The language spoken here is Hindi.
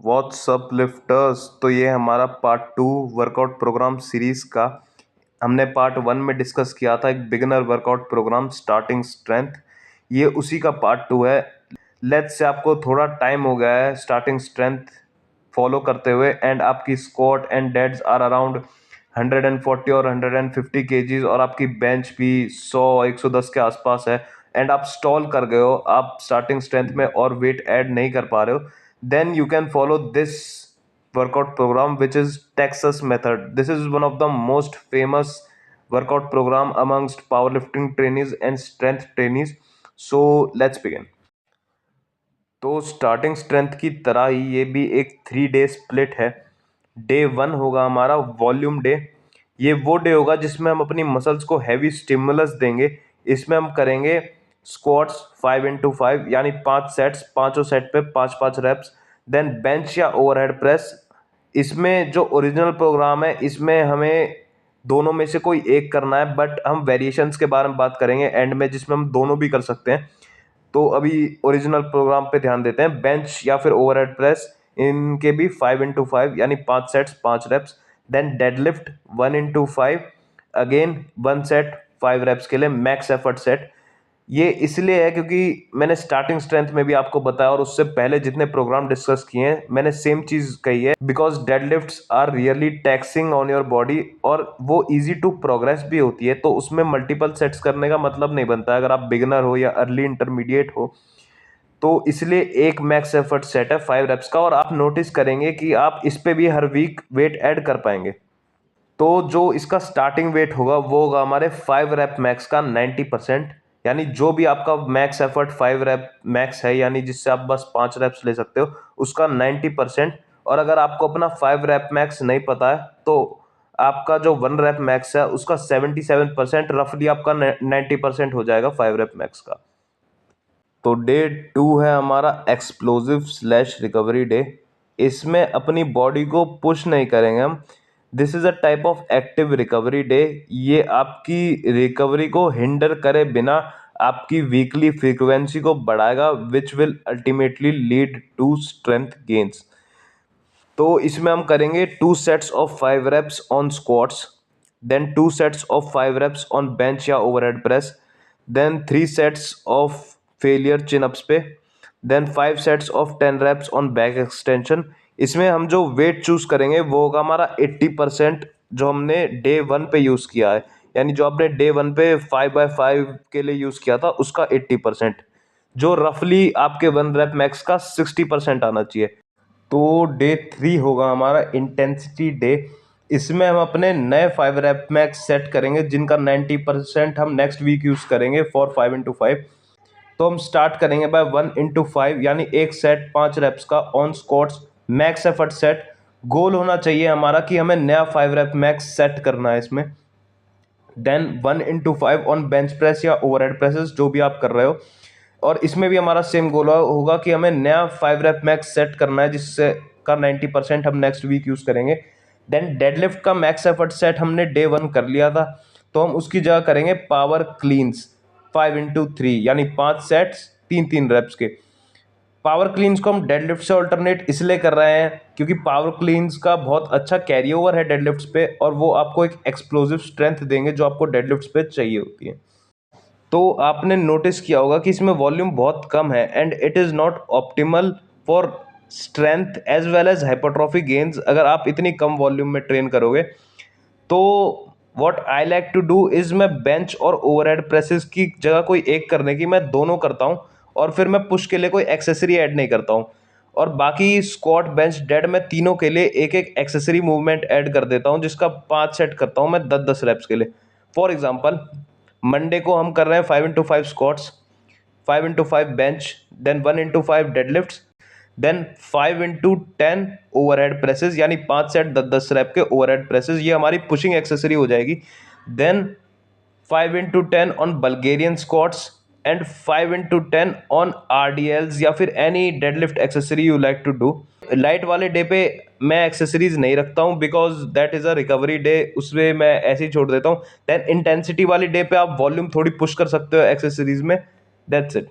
WhatsApp lifters. तो ये हमारा पार्ट 2 वर्कआउट प्रोग्राम सीरीज का। हमने पार्ट 1 में डिस्कस किया था एक beginner workout program starting strength. ये उसी का पार्ट 2 है। लेट्स से आपको थोड़ा टाइम हो गया है स्टार्टिंग स्ट्रेंथ फॉलो करते हुए एंड आपकी स्क्वाट एंड डेड्स आर अराउंड 140 और 150 केजीज और आपकी बेंच भी 100-110 के आसपास है एंड आप स्टॉल कर गए हो, आप स्टार्टिंग स्ट्रेंथ में और वेट ऐड नहीं कर पा रहे हो, then you can follow this workout program which is Texas method. This is one of the most famous workout program amongst powerlifting trainees and strength trainees. So let's begin. तो स्टार्टिंग स्ट्रेंथ की तरह ही ये भी एक 3 डे स्प्लिट है। डे 1 होगा हमारा वॉल्यूम डे। ये वो डे होगा जिसमें हम अपनी मसल्स को हैवी स्टिमुलस देंगे। इसमें हम करेंगे स्क्वाट्स 5x5 यानी 5 सेट्स, पाँचों सेट पे 5-5 रेप्स। देन बेंच या ओवरहेड प्रेस। इसमें जो ओरिजिनल प्रोग्राम है इसमें हमें दोनों में से कोई एक करना है, बट हम वेरिएशंस के बारे में बात करेंगे एंड में जिसमें हम दोनों भी कर सकते हैं। तो अभी ओरिजिनल प्रोग्राम पे ध्यान देते हैं। बेंच या फिर ओवरहेड प्रेस, इनके भी 5x5 यानी 5 sets 5 reps. Then deadlift 1x5, again 1 set 5 reps के लिए मैक्स एफर्ट सेट। ये इसलिए है क्योंकि मैंने स्टार्टिंग स्ट्रेंथ में भी आपको बताया और उससे पहले जितने प्रोग्राम डिस्कस किए हैं मैंने सेम चीज कही है, because deadlifts are really taxing on your body और वो इजी टू प्रोग्रेस भी होती है। तो उसमें मल्टीपल सेट्स करने का मतलब नहीं बनता अगर आप बिगिनर हो या अर्ली इंटरमीडिएट हो। तो इसलिए एक मैक्स एफर्ट सेट है 5 रेप्स का और आप नोटिस करेंगे कि आप इस पे भी हर वीक वेट ऐड कर पाएंगे। तो जो इसका स्टार्टिंग वेट होगा वो होगा हमारे 5 रेप मैक्स का 90%, यानी जो भी आपका मैक्स एफर्ट 5 रेप मैक्स है यानी जिससे आप बस 5 रेप्स ले सकते हो उसका 90%। और अगर आपको अपना 5 रेप मैक्स नहीं पता है तो आपका जो 1 रेप मैक्स है उसका 77%, रफली आपका 90% हो जाएगा 5 रेप मैक्स का। तो डे 2 है हमारा एक्सप्लोजिव स्लैश रिकवरी डे। इसमें अपनी बॉडी को पुश नहीं करेंगे हम। This is a type of active recovery day. ये आपकी रिकवरी को हिंडर करे बिना आपकी वीकली फ्रीक्वेंसी को बढ़ाएगा, which will ultimately lead to strength gains. तो इसमें हम करेंगे 2 sets of 5 reps on squats, then 2 sets of 5 reps on bench या overhead press, then 3 sets of failure chin ups पे, then 5 sets of 10 reps on back extension. इसमें हम जो वेट चूज करेंगे वो होगा हमारा 80% जो हमने डे 1 पे यूज किया है, यानी जो आपने डे 1 पे 5x5 के लिए यूज किया था उसका 80%, जो रफली आपके 1 रेप मैक्स का 60% आना चाहिए। तो डे 3 होगा हमारा इंटेंसिटी डे। इसमें हम अपने नए 5 रेप मैक्स सेट करेंगे जिनका 90% हम नेक्स्ट वीक यूज करेंगे फॉर 5x5। तो हम स्टार्ट करेंगे बाय 1x5 यानी एक सेट 5 रेप्स का on squats max effort set. Goal होना चाहिए हमारा कि हमें नया 5 रेप मैक्स सेट करना है इसमें। Then 1x5 on bench press या ओवरहेड प्रेसेस, जो भी आप कर रहे हो। और इसमें भी हमारा सेम गोल होगा कि हमें नया 5 रेप मैक्स सेट करना है जिससे का 90% हम नेक्स्ट वीक यूज करेंगे। देन डेडलिफ्ट का मैक्स एफर्ट सेट हमने डे 1 कर लिया था, तो हम उसकी जगह करेंगे पावर क्लीन्स 5x3 यानी 5 सेट्स 3-3 रेप्स के। पावर क्लीन्स को हम डेडलिफ्ट से ऑल्टरनेट इसलिए कर रहे हैं क्योंकि पावर क्लीन्स का बहुत अच्छा कैरी ओवर है डेडलिफ्ट्स पे और वो आपको एक एक्सप्लोसिव स्ट्रेंथ देंगे जो आपको डेडलिफ्ट्स पे चाहिए होती है। तो आपने नोटिस किया होगा कि इसमें वॉल्यूम बहुत कम है and it is not optimal for strength as well as hypertrophy gains. अगर आप इतनी कम वॉल्यूम में ट्रेन करोगे तो what I like to do is मैं बेंच और ओवरहेड प्रेसेस की जगह कोई एक करने की मैं दोनों करता हूँ और फिर मैं पुश के लिए कोई एक्सेसरी ऐड नहीं करता हूँ। और बाकी स्क्वाट बेंच डेड में तीनों के लिए एक एक एक्सेसरी मूवमेंट ऐड कर देता हूँ जिसका 5 सेट करता हूँ मैं 10-10 रेप्स के लिए। फॉर एग्जाम्पल मंडे को हम कर रहे हैं 5x5 squats, 5x5 bench, then 1x5 deadlifts, then 5x10 overhead presses यानी 5 सेट 10-10 रैप के ओवरहेड प्रेसेस। ये हमारी पुशिंग एक्सेसरी हो जाएगी। Then 5x10 on Bulgarian squats and 5x10 on RDLs या फिर any deadlift accessory you like to do. Light वाले डे पे मैं एक्सेसरीज नहीं रखता हूँ because that is a recovery day, उसमें मैं ऐसे ही छोड़ देता हूँ। देन इंटेंसिटी वाली डे पे आप वॉल्यूम थोड़ी पुश कर सकते हो एक्सेसरीज में। That's it.